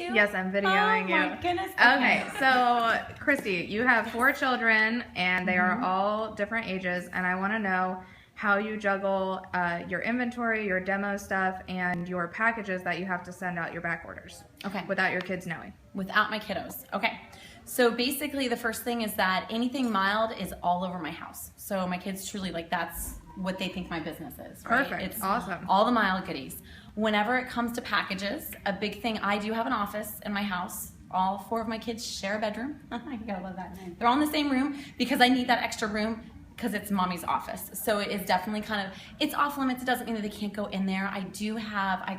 too? Yes, I'm videoing you. Oh my goodness. Okay, so Kristie, you have 4 children and they are all different ages, and I want to know how you juggle your inventory, your demo stuff, and your packages that you have to send out your back orders. Okay. Without your kids knowing. Without my kiddos. Okay. So basically the first thing is that anything mild is all over my house. So my kids truly, like, that's what they think my business is. Right? Perfect. It's awesome. All the mild goodies. Whenever it comes to packages, a big thing, I do have an office in my house. All 4 of my kids share a bedroom. I gotta love that name. They're all in the same room because I need that extra room because it's mommy's office. So it is definitely kind of, it's off limits. It doesn't mean that they can't go in there. I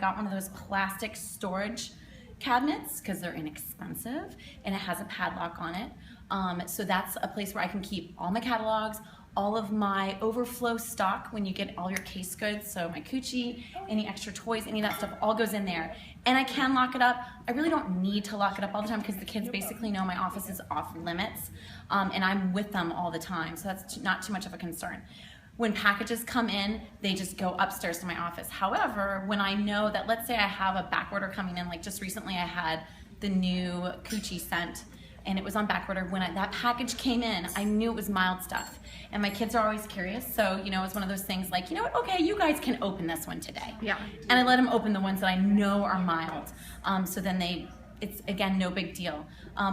got one of those plastic storage cabinets because they're inexpensive and it has a padlock on it. So that's a place where I can keep all my catalogs, all of my overflow stock when you get all your case goods, so my coochie, any extra toys, any of that stuff all goes in there. And I can lock it up. I really don't need to lock it up all the time because the kids basically know my office is off limits and I'm with them all the time, so that's not too much of a concern. When packages come in, they just go upstairs to my office. However, when I know that, let's say I have a back order coming in, like just recently I had the new coochie scent and it was on back order. When that package came in, I knew it was mild stuff. And my kids are always curious, so you know, it's one of those things like, you know what, okay, you guys can open this one today. Yeah. And I let them open the ones that I know are mild. So then it's again, no big deal.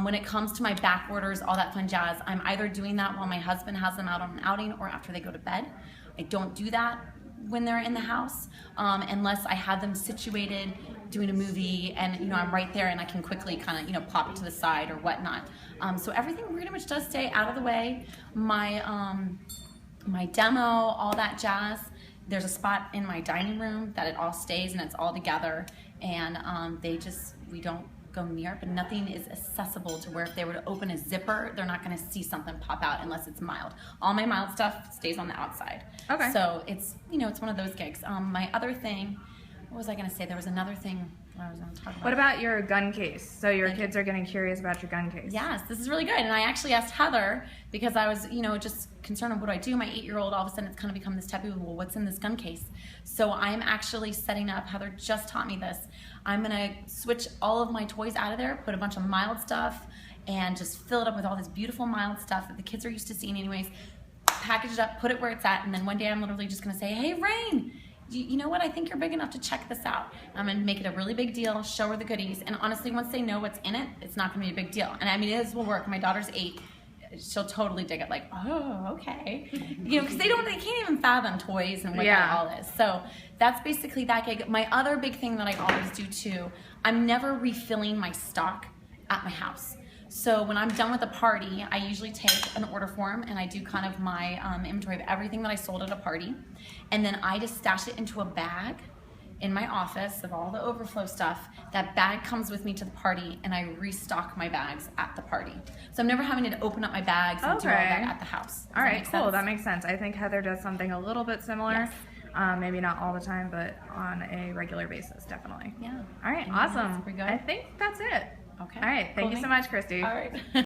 When it comes to my back orders, all that fun jazz, I'm either doing that while my husband has them out on an outing or after they go to bed. I don't do that when they're in the house unless I have them situated doing a movie and, you know, I'm right there and I can quickly kind of, you know, pop it to the side or whatnot. So everything pretty much does stay out of the way. My demo, all that jazz, there's a spot in my dining room that it all stays and it's all together, and we don't go near it, but nothing is accessible to where if they were to open a zipper, they're not going to see something pop out unless it's mild. All my mild stuff stays on the outside. Okay. So it's, you know, it's one of those gigs. My other thing, what was I going to say? There was another thing I was going to talk about. What about your gun case? So your kids are getting curious about your gun case. Yes, this is really good. And I actually asked Heather because I was, you know, just concerned of what do I do. My 8-year-old, all of a sudden it's kind of become this taboo. Well, what's in this gun case? So I'm actually setting up, Heather just taught me this. I'm going to switch all of my toys out of there, put a bunch of mild stuff, and just fill it up with all this beautiful mild stuff that the kids are used to seeing anyways. Package it up, put it where it's at, and then one day I'm literally just going to say, hey, Rain, you know what, I think you're big enough to check this out. I'm going to make it a really big deal, show her the goodies, and honestly, once they know what's in it, it's not going to be a big deal. And I mean, this will work. My daughter's 8. She'll totally dig it, like, oh, okay. You know, because they can't even fathom toys and what that all is. So that's basically that gig. My other big thing that I always do too, I'm never refilling my stock at my house. So when I'm done with a party, I usually take an order form and I do kind of my inventory of everything that I sold at a party. And then I just stash it into a bag in my office of all the overflow stuff. That bag comes with me to the party and I restock my bags at the party. So I'm never having to open up my bags and do all that at the house. All right, cool, that makes sense. I think Heather does something a little bit similar. Yes. Maybe not all the time, but on a regular basis, definitely. Yeah. All right, Anything awesome. else? We good? I think that's it. Okay. All right, thank you so much, Kristie. All right.